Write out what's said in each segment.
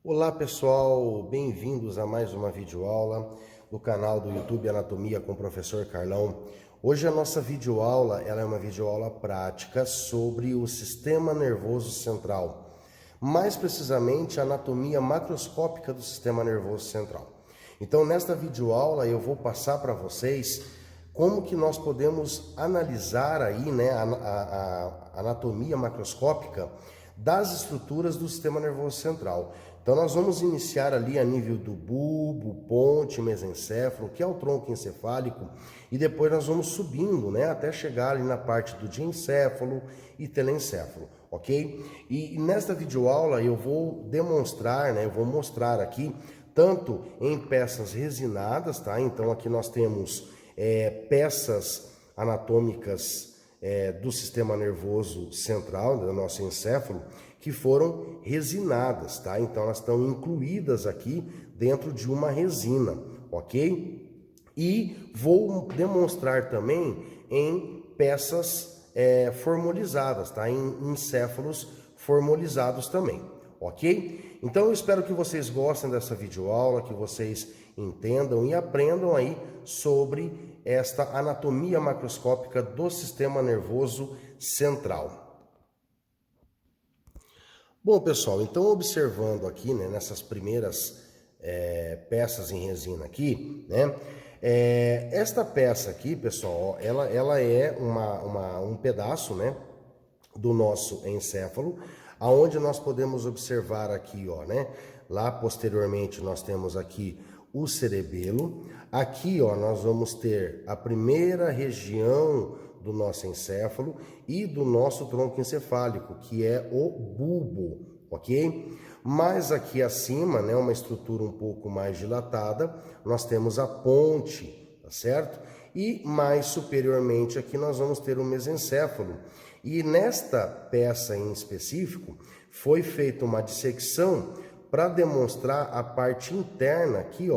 Olá pessoal, bem-vindos a mais uma videoaula do canal do YouTube Anatomia com o Professor Carlão. Hoje a nossa videoaula ela é uma videoaula prática sobre o sistema nervoso central, mais precisamente a anatomia macroscópica do sistema nervoso central. Então nesta videoaula eu vou passar para vocês como que nós podemos analisar aí, a anatomia macroscópica das estruturas do sistema nervoso central. Então nós vamos iniciar ali a nível do bulbo, ponte, mesencéfalo, que é o tronco encefálico, e depois nós vamos subindo, até chegar ali na parte do diencéfalo e telencéfalo, ok? E nesta videoaula eu vou demonstrar, eu vou mostrar aqui, tanto em peças resinadas, tá? Então aqui nós temos peças anatômicas do sistema nervoso central, do nosso encéfalo, que foram resinadas, tá? Então elas estão incluídas aqui dentro de uma resina, ok? E vou demonstrar também em peças formolizadas, tá? Em encéfalos formolizados também, ok? Então eu espero que vocês gostem dessa videoaula, que vocês entendam e aprendam aí sobre esta anatomia macroscópica do sistema nervoso central. Bom, pessoal, então observando aqui, nessas primeiras peças em resina aqui, esta peça aqui, pessoal, ela é um pedaço, do nosso encéfalo, aonde nós podemos observar aqui, lá posteriormente nós temos aqui o cerebelo. Aqui, nós vamos ter a primeira região do nosso encéfalo e do nosso tronco encefálico, que é o bulbo, ok? Mas aqui acima, uma estrutura um pouco mais dilatada, nós temos a ponte, tá certo? E mais superiormente aqui nós vamos ter o mesencéfalo. E nesta peça em específico, foi feita uma dissecção para demonstrar a parte interna aqui,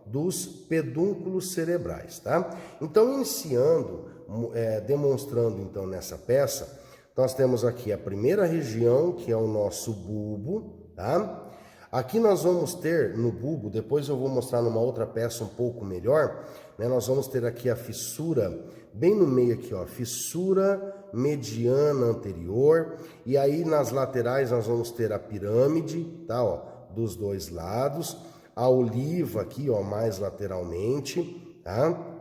dos pedúnculos cerebrais, tá? Então, iniciando, demonstrando então nessa peça, nós temos aqui a primeira região, que é o nosso bulbo, tá? Aqui nós vamos ter no bulbo, depois eu vou mostrar numa outra peça um pouco melhor, nós vamos ter aqui a fissura, bem no meio aqui, fissura mediana anterior, e aí nas laterais nós vamos ter a pirâmide, tá, dos dois lados, a oliva aqui, mais lateralmente, tá?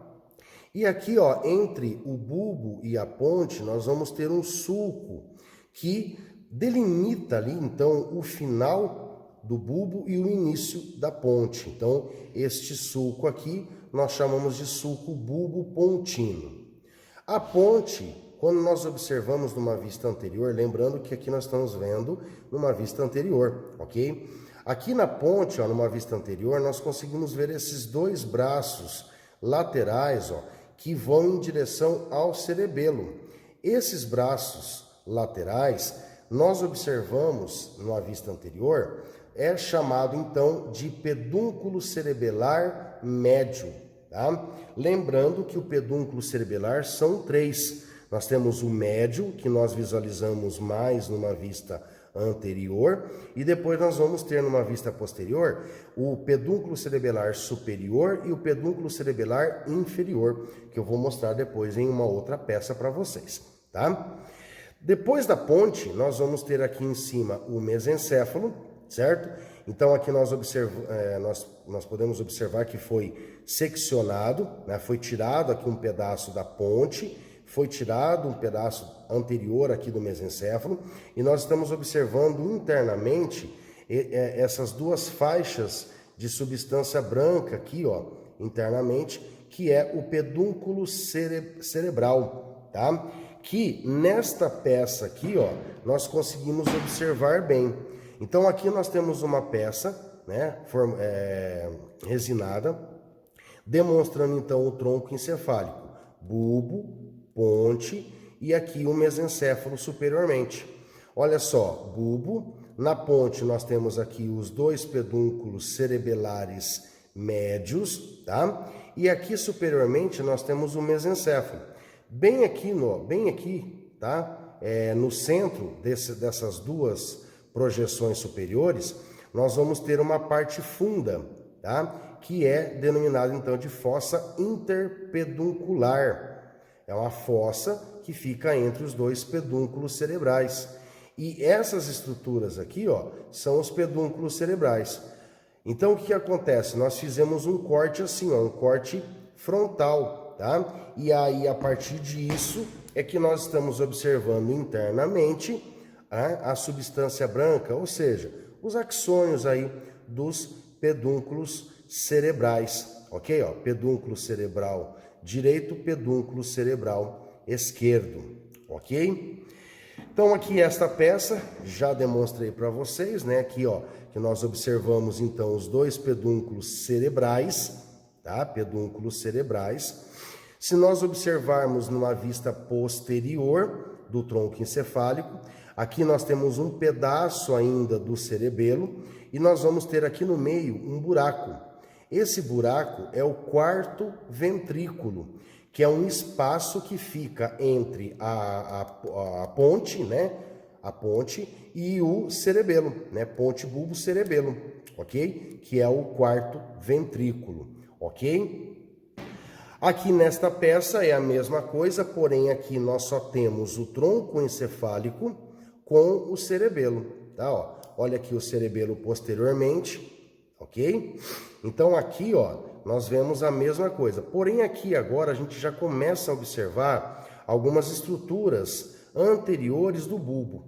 E aqui, entre o bulbo e a ponte, nós vamos ter um sulco que delimita ali, então, o final do bulbo e o início da ponte. Então, este sulco aqui nós chamamos de sulco bulbo-pontino. A ponte, quando nós observamos numa vista anterior, lembrando que aqui nós estamos vendo numa vista anterior, ok? Aqui na ponte, numa vista anterior, nós conseguimos ver esses dois braços laterais, que vão em direção ao cerebelo. Esses braços laterais, nós observamos numa vista anterior, é chamado então de pedúnculo cerebelar médio, tá? Lembrando que o pedúnculo cerebelar são três. Nós temos o médio, que nós visualizamos mais numa vista anterior, e depois nós vamos ter numa vista posterior o pedúnculo cerebelar superior e o pedúnculo cerebelar inferior, que eu vou mostrar depois em uma outra peça para vocês, tá? Depois da ponte, nós vamos ter aqui em cima o mesencéfalo, certo? Então aqui nós podemos observar que foi seccionado, foi tirado aqui um pedaço da ponte, foi tirado um pedaço anterior aqui do mesencéfalo, e nós estamos observando internamente essas duas faixas de substância branca aqui, internamente, que é o pedúnculo cerebral, tá? Que nesta peça aqui, nós conseguimos observar bem. Então aqui nós temos uma peça, resinada, demonstrando então o tronco encefálico, bulbo, ponte e aqui o mesencéfalo superiormente. Olha só, bulbo, na ponte nós temos aqui os dois pedúnculos cerebelares médios, tá? E aqui superiormente nós temos o mesencéfalo. Bem aqui, tá? No centro dessas duas projeções superiores, nós vamos ter uma parte funda, tá? Que é denominada então de fossa interpeduncular. É uma fossa que fica entre os dois pedúnculos cerebrais. E essas estruturas aqui, ó, são os pedúnculos cerebrais. Então, o que acontece? Nós fizemos um corte assim, ó, um corte frontal, tá? E aí, a partir disso, é que nós estamos observando internamente a substância branca, ou seja, os axônios aí dos pedúnculos cerebrais, ok? Ó, pedúnculo cerebral direito, pedúnculo cerebral esquerdo, ok? Então aqui esta peça, já demonstrei para vocês, né? Aqui, ó, que nós observamos então os dois pedúnculos cerebrais, tá? Pedúnculos cerebrais. Se nós observarmos numa vista posterior do tronco encefálico, aqui nós temos um pedaço ainda do cerebelo e nós vamos ter aqui no meio um buraco. Esse buraco é o quarto ventrículo, que é um espaço que fica entre a ponte, né? A ponte e o cerebelo, né? Ponte bulbo cerebelo, ok? Que é o quarto ventrículo, ok? Aqui nesta peça é a mesma coisa, porém aqui nós só temos o tronco encefálico com o cerebelo, tá? Ó, olha aqui o cerebelo posteriormente, ok? Então aqui, ó, nós vemos a mesma coisa. Porém aqui agora a gente já começa a observar algumas estruturas anteriores do bulbo.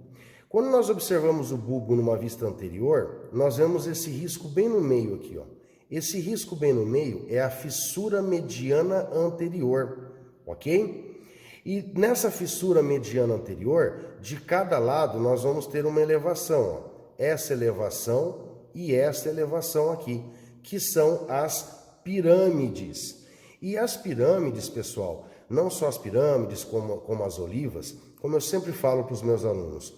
Quando nós observamos o bulbo numa vista anterior, nós vemos esse risco bem no meio aqui, ó. Esse risco bem no meio é a fissura mediana anterior, ok? E nessa fissura mediana anterior, de cada lado nós vamos ter uma elevação, ó. Essa elevação e essa elevação aqui, que são as pirâmides. E as pirâmides, pessoal, não só as pirâmides como as olivas, como eu sempre falo para os meus alunos,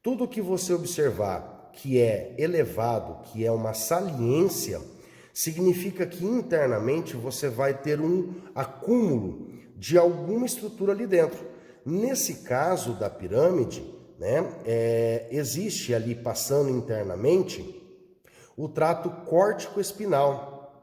tudo que você observar que é elevado, que é uma saliência, significa que internamente você vai ter um acúmulo de alguma estrutura ali dentro. Nesse caso da pirâmide, né, existe ali passando internamente o trato córtico-espinal.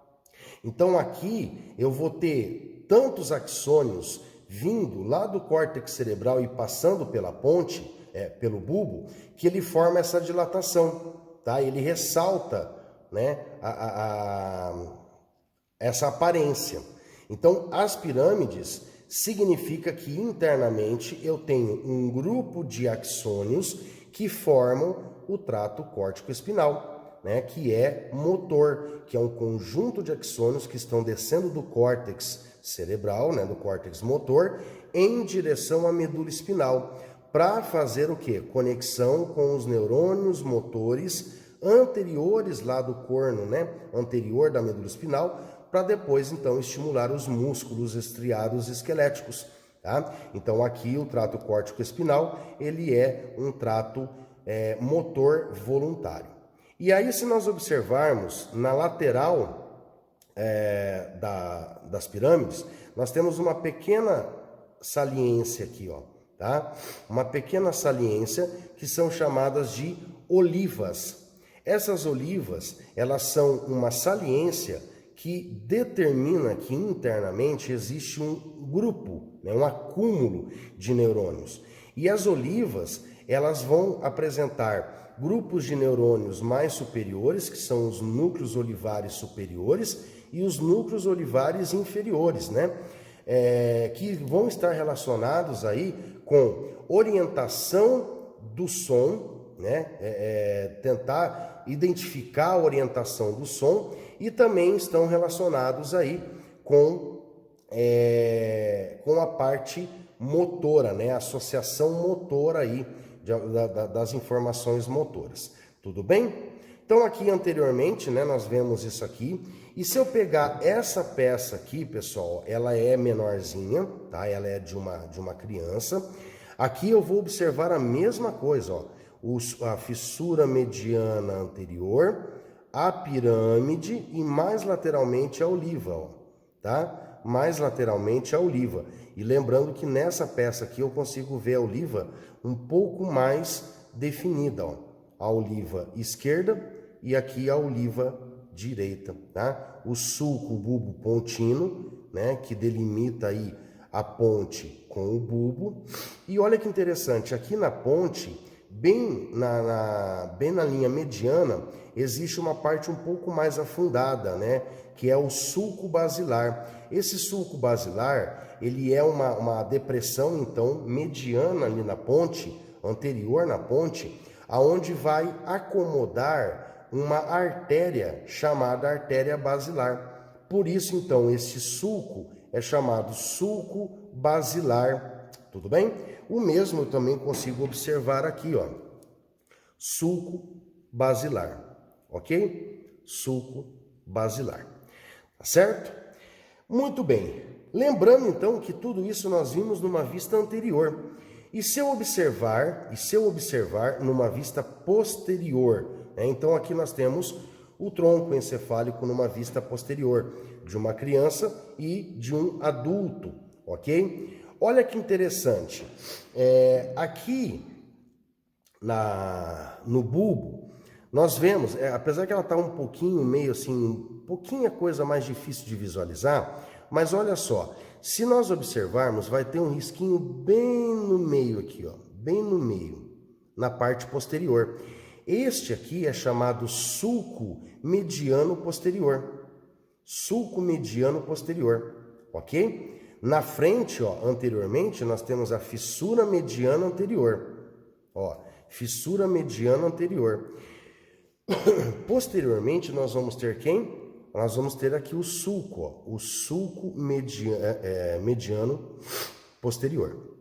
Então aqui eu vou ter tantos axônios vindo lá do córtex cerebral e passando pela ponte, pelo bulbo, que ele forma essa dilatação, tá? Ele ressalta, né, essa aparência. Então as pirâmides significa que internamente eu tenho um grupo de axônios que formam o trato córtico-espinal, né, que é motor, que é um conjunto de axônios que estão descendo do córtex cerebral, né, do córtex motor, em direção à medula espinal, para fazer o quê? Conexão com os neurônios motores anteriores lá do corno, né, anterior da medula espinal, para depois então estimular os músculos estriados esqueléticos, tá? Então aqui o trato córtico-espinal, ele é um trato motor voluntário. E aí, se nós observarmos na lateral das pirâmides, nós temos uma pequena saliência aqui, ó, tá? Uma pequena saliência que são chamadas de olivas. Essas olivas, elas são uma saliência que determina que internamente existe um grupo, né, um acúmulo de neurônios. E as olivas, elas vão apresentar grupos de neurônios mais superiores, que são os núcleos olivares superiores, e os núcleos olivares inferiores, né? Que vão estar relacionados aí com orientação do som, né? Tentar identificar a orientação do som, e também estão relacionados aí com a parte motora, né? A associação motora aí das informações motoras. Tudo bem? Então aqui anteriormente, né, nós vemos isso aqui. E se eu pegar essa peça aqui, pessoal, ela é menorzinha, tá? Ela é de uma criança. Aqui eu vou observar a mesma coisa, ó. A fissura mediana anterior, a pirâmide e mais lateralmente a oliva, ó, tá? Mais lateralmente a oliva. E lembrando que nessa peça aqui eu consigo ver a oliva um pouco mais definida, ó. A oliva esquerda e aqui a oliva direita, tá? O sulco, o bulbo pontino, né, que delimita aí a ponte com o bulbo. E olha que interessante, aqui na ponte, bem na linha mediana, existe uma parte um pouco mais afundada, né, que é o sulco basilar. Esse sulco basilar, ele é uma depressão, então, mediana ali na ponte, anterior na ponte, aonde vai acomodar uma artéria chamada artéria basilar. Por isso, então, esse sulco é chamado sulco basilar, tudo bem? O mesmo eu também consigo observar aqui, ó, sulco basilar, ok? Sulco basilar, tá certo? Muito bem. Lembrando, então, que tudo isso nós vimos numa vista anterior. E se eu observar numa vista posterior, né? Então aqui nós temos o tronco encefálico numa vista posterior de uma criança e de um adulto, ok? Olha que interessante, aqui no bulbo nós vemos, apesar que ela está um pouquinho meio assim, um pouquinho a coisa mais difícil de visualizar, mas olha só, se nós observarmos, vai ter um risquinho bem no meio aqui, ó, bem no meio, na parte posterior. Este aqui é chamado sulco mediano posterior. Sulco mediano posterior, ok? Na frente, ó, anteriormente, nós temos a fissura mediana anterior. Ó, fissura mediana anterior. Posteriormente, nós vamos ter quem? Nós vamos ter aqui o sulco, ó, o sulco mediano posterior,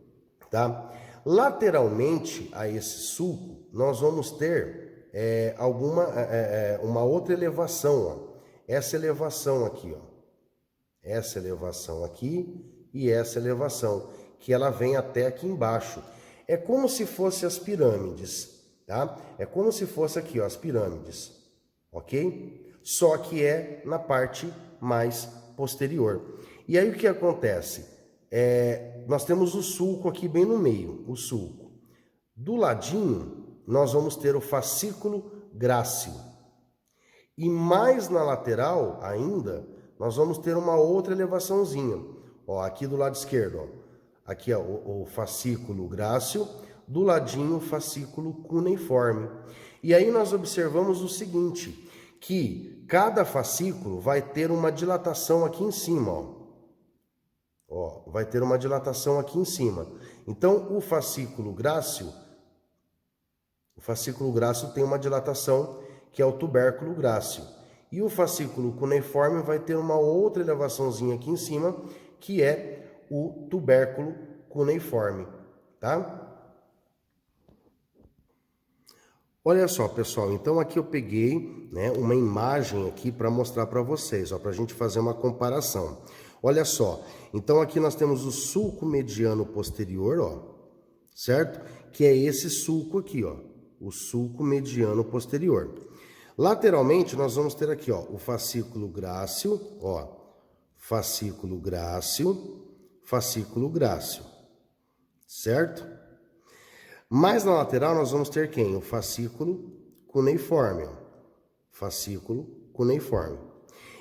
tá? Lateralmente a esse sulco, nós vamos ter uma outra elevação, ó. Essa elevação aqui, ó. Essa elevação aqui e essa elevação, que ela vem até aqui embaixo. É como se fosse as pirâmides, tá? É como se fosse aqui, ó, as pirâmides, ok? Só que é na parte mais posterior. E aí o que acontece? Nós temos o sulco aqui bem no meio, o sulco. Do ladinho, nós vamos ter o fascículo grácil. E mais na lateral ainda, nós vamos ter uma outra elevaçãozinha. Ó, aqui do lado esquerdo, ó. Aqui ó, o fascículo grácil, do ladinho o fascículo cuneiforme. E aí nós observamos o seguinte, que cada fascículo vai ter uma dilatação aqui em cima, ó. Ó, vai ter uma dilatação aqui em cima. Então, o fascículo grácil tem uma dilatação que é o tubérculo grácil. E o fascículo cuneiforme vai ter uma outra elevaçãozinha aqui em cima, que é o tubérculo cuneiforme, tá? Olha só, pessoal, então aqui eu peguei, né, uma imagem aqui para mostrar para vocês, para a gente fazer uma comparação. Olha só, então aqui nós temos o sulco mediano posterior, ó, certo? Que é esse sulco aqui, ó, o sulco mediano posterior. Lateralmente nós vamos ter aqui, ó, o fascículo grácil, ó, fascículo grácil, certo? Mais na lateral nós vamos ter quem? O fascículo cuneiforme, ó, fascículo cuneiforme.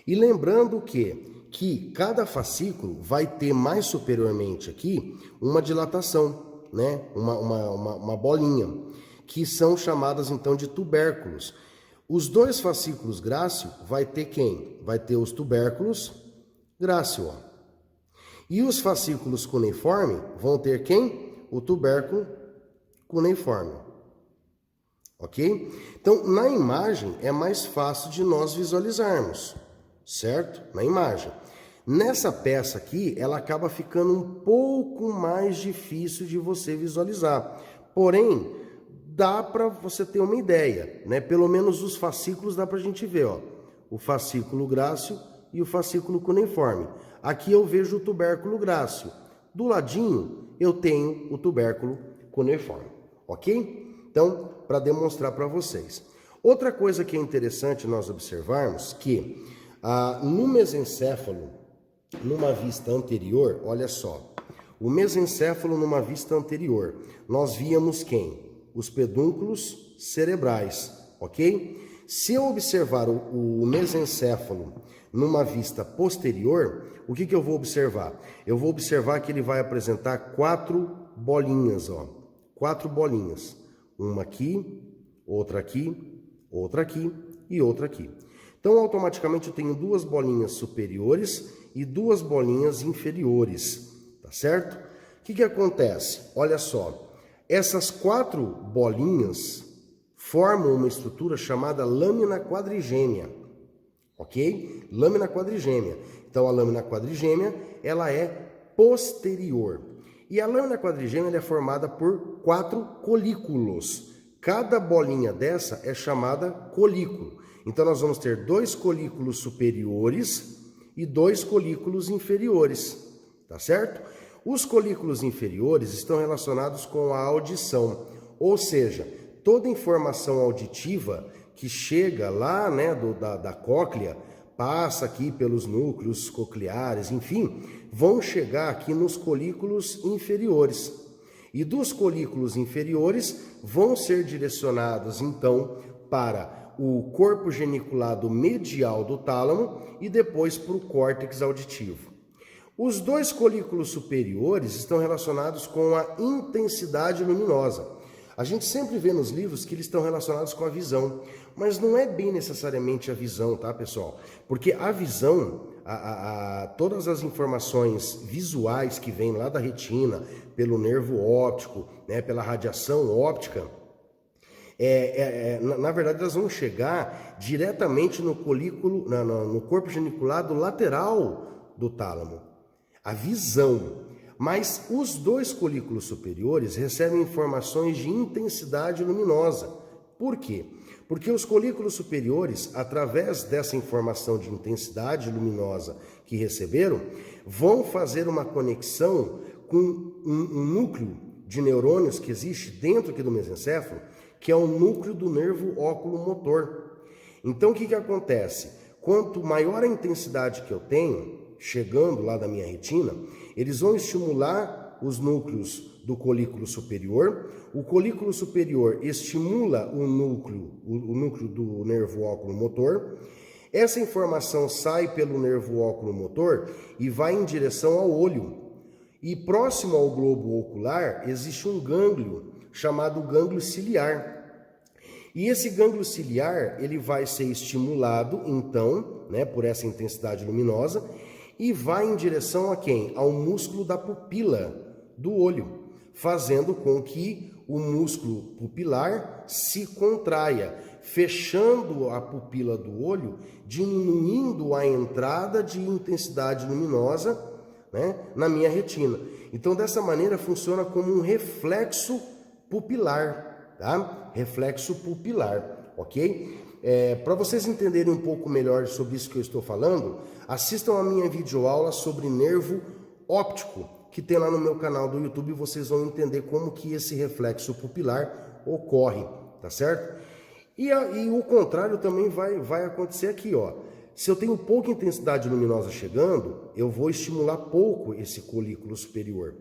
E lembrando que cada fascículo vai ter mais superiormente aqui uma dilatação, né? Uma bolinha, que são chamadas então de tubérculos. Os dois fascículos grácil vai ter quem? Vai ter os tubérculos grácil, ó. E os fascículos cuneiforme vão ter quem? O tubérculo cuneiforme. Ok? Então, na imagem é mais fácil de nós visualizarmos, certo? Na imagem. Nessa peça aqui, ela acaba ficando um pouco mais difícil de você visualizar. Porém, dá para você ter uma ideia, né? Pelo menos os fascículos dá para a gente ver, ó. O fascículo grácil e o fascículo cuneiforme. Aqui eu vejo o tubérculo grácil. Do ladinho, eu tenho o tubérculo cuneiforme, ok? Então, para demonstrar para vocês. Outra coisa que é interessante nós observarmos que no mesencéfalo, numa vista anterior, olha só, o mesencéfalo numa vista anterior, nós víamos quem? Os pedúnculos cerebrais, ok? Se eu observar o mesencéfalo numa vista posterior, o que eu vou observar? Eu vou observar que ele vai apresentar 4 bolinhas, ó. 4 bolinhas. Uma aqui, outra aqui, outra aqui e outra aqui. Então, automaticamente, eu tenho 2 bolinhas superiores e 2 bolinhas inferiores, tá certo? O que acontece? Olha só, essas 4 bolinhas formam uma estrutura chamada lâmina quadrigêmea, ok? Lâmina quadrigêmea. Então, a lâmina quadrigêmea, ela é posterior. E a lâmina quadrigêmea ela é formada por 4 colículos. Cada bolinha dessa é chamada colículo. Então, nós vamos ter 2 colículos superiores e 2 colículos inferiores, tá certo? Os colículos inferiores estão relacionados com a audição, ou seja, toda informação auditiva que chega lá, né, da cóclea, passa aqui pelos núcleos cocleares, enfim, vão chegar aqui nos colículos inferiores. E dos colículos inferiores vão ser direcionados, então, para o corpo geniculado medial do tálamo e depois para o córtex auditivo. Os 2 colículos superiores estão relacionados com a intensidade luminosa. A gente sempre vê nos livros que eles estão relacionados com a visão, mas não é bem necessariamente a visão, tá, pessoal? Porque a visão, todas as informações visuais que vêm lá da retina, pelo nervo óptico, né, pela radiação óptica, na verdade, elas vão chegar diretamente no colículo, no corpo geniculado lateral do tálamo. A visão. Mas os 2 colículos superiores recebem informações de intensidade luminosa. Por quê? Porque os colículos superiores, através dessa informação de intensidade luminosa que receberam, vão fazer uma conexão com um núcleo de neurônios que existe dentro aqui do mesencéfalo, que é o núcleo do nervo óculo-motor. Então, o que acontece? Quanto maior a intensidade que eu tenho, chegando lá da minha retina, eles vão estimular os núcleos do colículo superior. O colículo superior estimula o núcleo do nervo óculo-motor. Essa informação sai pelo nervo óculo-motor e vai em direção ao olho. E próximo ao globo ocular existe um gânglio chamado gânglio ciliar. E esse gânglio ciliar, ele vai ser estimulado, então, né, por essa intensidade luminosa, e vai em direção a quem? Ao músculo da pupila do olho, fazendo com que o músculo pupilar se contraia, fechando a pupila do olho, diminuindo a entrada de intensidade luminosa, né, na minha retina. Então, dessa maneira, funciona como um reflexo pupilar, tá? Reflexo pupilar, ok? Para vocês entenderem um pouco melhor sobre isso que eu estou falando, assistam a minha videoaula sobre nervo óptico, que tem lá no meu canal do YouTube, e vocês vão entender como que esse reflexo pupilar ocorre, tá certo? E o contrário também vai acontecer aqui, ó. Se eu tenho pouca intensidade luminosa chegando, eu vou estimular pouco esse colículo superior.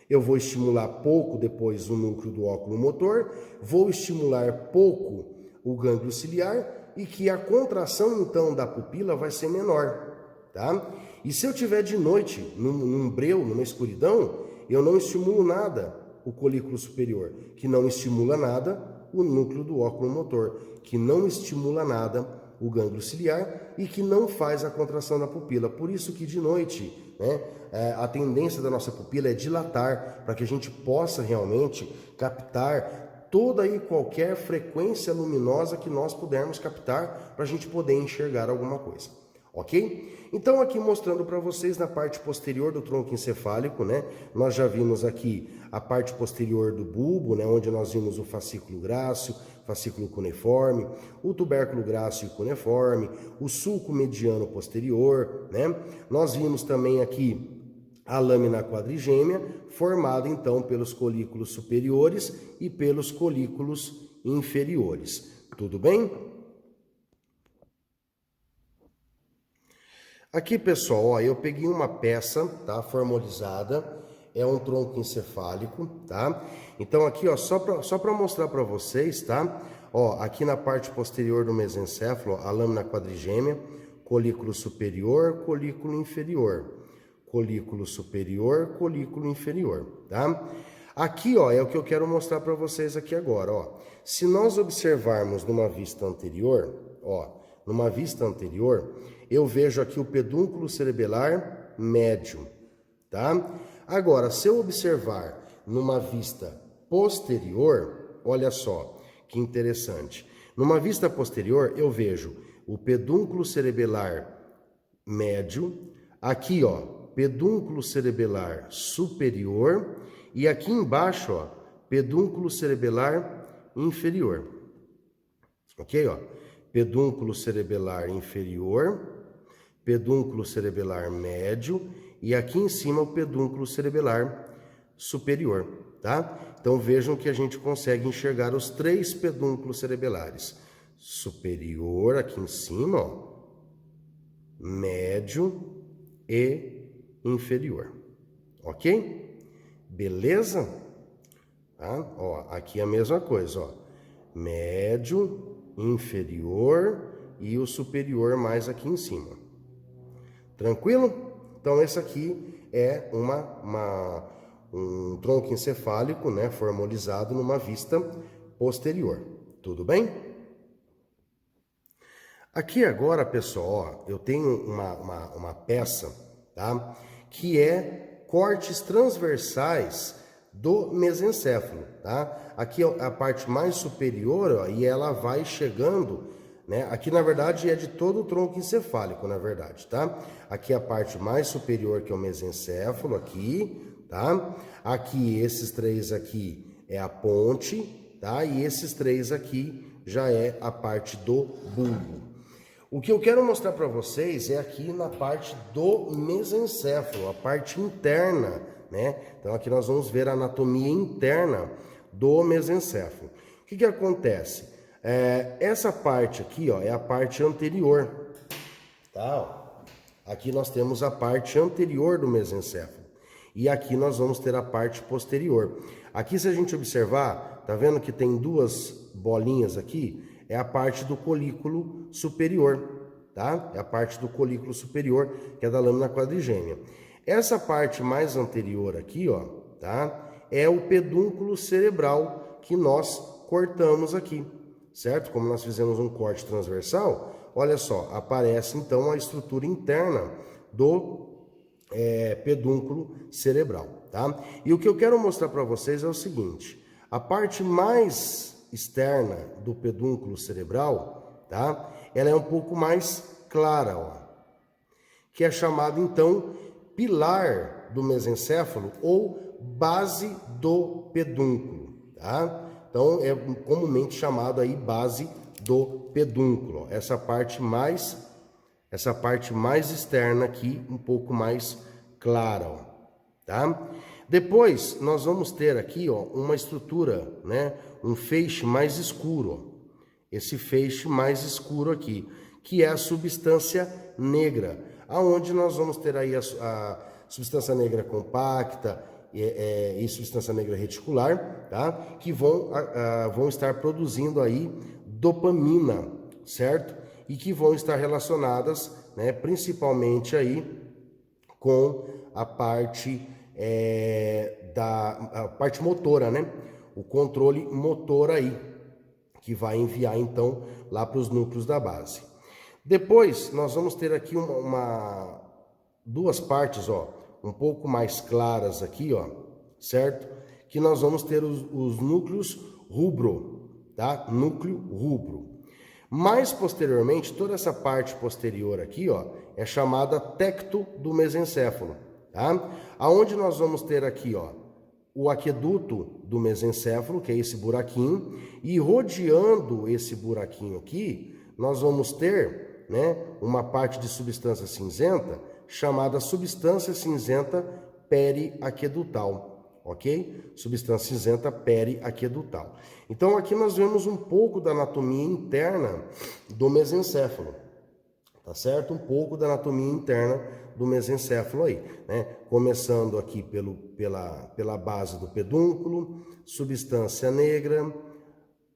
Eu vou estimular pouco depois o núcleo do óculo motor, vou estimular pouco o gânglio ciliar e que a contração então da pupila vai ser menor, tá? E se eu tiver de noite, num breu, numa escuridão, eu não estimulo nada o colículo superior, que não estimula nada o núcleo do óculo motor, que não estimula nada o gânglio ciliar e que não faz a contração da pupila. Por isso que de noite, né, a tendência da nossa pupila é dilatar, para que a gente possa realmente captar toda e qualquer frequência luminosa que nós pudermos captar, para a gente poder enxergar alguma coisa, ok? Então aqui mostrando para vocês na parte posterior do tronco encefálico, né, nós já vimos aqui a parte posterior do bulbo, né, onde nós vimos o fascículo grácil, fascículo cuneiforme, o tubérculo grácil e cuneiforme, o sulco mediano posterior, né? Nós vimos também aqui a lâmina quadrigêmea, formada então pelos colículos superiores e pelos colículos inferiores. Tudo bem? Aqui, pessoal, ó, eu peguei uma peça, tá, formalizada, é um tronco encefálico, tá? Então aqui, ó, só para mostrar para vocês, tá? Ó, aqui na parte posterior do mesencéfalo, a lâmina quadrigêmea, colículo superior, colículo inferior. Colículo superior, colículo inferior, tá? Aqui, ó, é o que eu quero mostrar para vocês aqui agora, ó. Se nós observarmos numa vista anterior, ó, numa vista anterior, eu vejo aqui o pedúnculo cerebelar médio, tá? Agora, se eu observar numa vista posterior, olha só que interessante. Numa vista posterior, eu vejo o pedúnculo cerebelar médio, aqui, ó, pedúnculo cerebelar superior e aqui embaixo, ó, pedúnculo cerebelar inferior. Ok, ó? Pedúnculo cerebelar inferior, pedúnculo cerebelar médio e aqui em cima o pedúnculo cerebelar superior, tá? Então vejam que a gente consegue enxergar os 3 pedúnculos cerebelares. Superior aqui em cima, ó, médio e inferior, ok? Beleza? Tá? Ó, aqui a mesma coisa, ó, médio, inferior e o superior mais aqui em cima. Tranquilo? Então esse aqui é um tronco encefálico, né, formalizado numa vista posterior. Tudo bem? Aqui agora, pessoal, ó, eu tenho uma peça, tá? Que é cortes transversais do mesencéfalo, tá? Aqui é a parte mais superior, ó, e ela vai chegando, né? Aqui na verdade é de todo o tronco encefálico, na verdade, tá? Aqui é a parte mais superior que é o mesencéfalo, aqui, tá? Aqui esses 3 aqui é a ponte, tá? E esses 3 aqui já é a parte do bulbo. O que eu quero mostrar para vocês é aqui na parte do mesencéfalo, a parte interna, né? Então aqui nós vamos ver a anatomia interna do mesencéfalo. O que acontece? Essa parte aqui, ó, é a parte anterior, tá? Aqui nós temos a parte anterior do mesencéfalo e aqui nós vamos ter a parte posterior. Aqui, se a gente observar, tá vendo que tem 2 bolinhas aqui? É a parte do colículo superior, tá? É a parte do colículo superior, que é da lâmina quadrigêmea. Essa parte mais anterior aqui, ó, tá? É o pedúnculo cerebral que nós cortamos aqui, certo? Como nós fizemos um corte transversal, olha só, aparece então a estrutura interna do pedúnculo cerebral, tá? E o que eu quero mostrar para vocês é o seguinte: a parte mais externa do pedúnculo cerebral, tá? Ela é um pouco mais clara, ó, que é chamado então pilar do mesencéfalo ou base do pedúnculo, tá? Então é comumente chamado aí base do pedúnculo, ó. Essa parte mais externa aqui, um pouco mais clara, ó, tá? Depois nós vamos ter aqui, ó, uma estrutura, né, um feixe mais escuro, ó. Esse feixe mais escuro aqui, que é a substância negra, aonde nós vamos ter aí a substância negra compacta e substância negra reticular, tá? Que vão estar produzindo aí dopamina, certo? E que vão estar relacionadas, né, principalmente aí com a parte a parte motora, né? O controle motor aí, que vai enviar então lá para os núcleos da base. Depois nós vamos ter aqui duas partes, ó, um pouco mais claras aqui, ó, certo? Que nós vamos ter os núcleos rubro, tá? Núcleo rubro. Mais posteriormente, toda essa parte posterior aqui, ó, é chamada tecto do mesencéfalo, tá? Aonde nós vamos ter aqui, ó, o aqueduto do mesencéfalo, que é esse buraquinho, e rodeando esse buraquinho aqui, nós vamos ter, né, uma parte de substância cinzenta chamada substância cinzenta periaquedutal, ok? Substância cinzenta periaquedutal. Então aqui nós vemos um pouco da anatomia interna do mesencéfalo, tá certo? Um pouco da anatomia interna do mesencéfalo aí, né? Começando aqui pela base do pedúnculo, substância negra,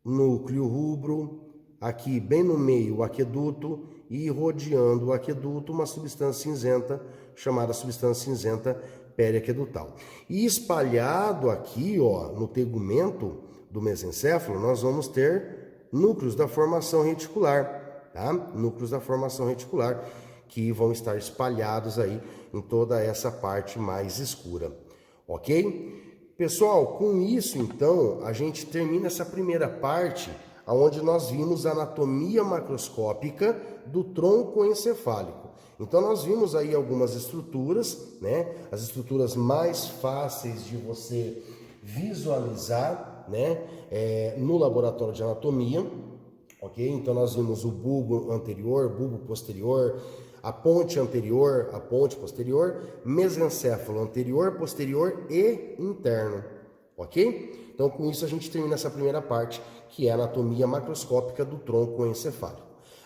núcleo rubro, aqui bem no meio o aqueduto e rodeando o aqueduto uma substância cinzenta chamada substância cinzenta periaquedutal. E espalhado aqui, ó, no tegumento do mesencéfalo, nós vamos ter núcleos da formação reticular, tá? Núcleos da formação reticular que vão estar espalhados aí em toda essa parte mais escura, ok? Pessoal, com isso então a gente termina essa primeira parte onde nós vimos a anatomia macroscópica do tronco encefálico. Então nós vimos aí algumas estruturas, né? As estruturas mais fáceis de você visualizar, né? No laboratório de anatomia, ok? Então nós vimos o bulbo anterior, bulbo posterior, a ponte anterior, a ponte posterior, mesencéfalo anterior, posterior e interno, ok? Então com isso a gente termina essa primeira parte, que é a anatomia macroscópica do tronco encefálico.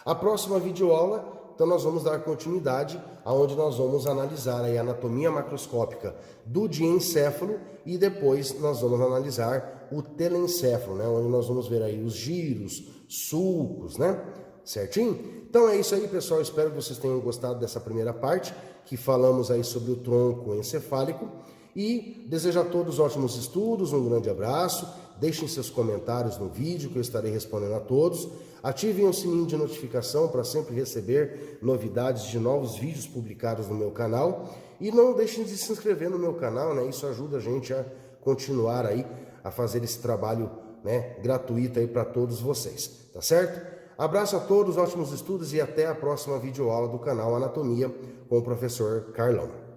A próxima videoaula, então nós vamos dar continuidade, aonde nós vamos analisar aí a anatomia macroscópica do diencéfalo e depois nós vamos analisar o telencéfalo, né? Onde nós vamos ver aí os giros, sulcos, né? Certinho? Então é isso aí, pessoal. Espero que vocês tenham gostado dessa primeira parte, que falamos aí sobre o tronco encefálico. E desejo a todos ótimos estudos, um grande abraço. Deixem seus comentários no vídeo, que eu estarei respondendo a todos. Ativem o sininho de notificação para sempre receber novidades de novos vídeos publicados no meu canal. E não deixem de se inscrever no meu canal, né? Isso ajuda a gente a continuar aí, a fazer esse trabalho, né, gratuito aí para todos vocês, tá certo? Abraço a todos, ótimos estudos e até a próxima videoaula do canal Anatomia com o professor Carlão.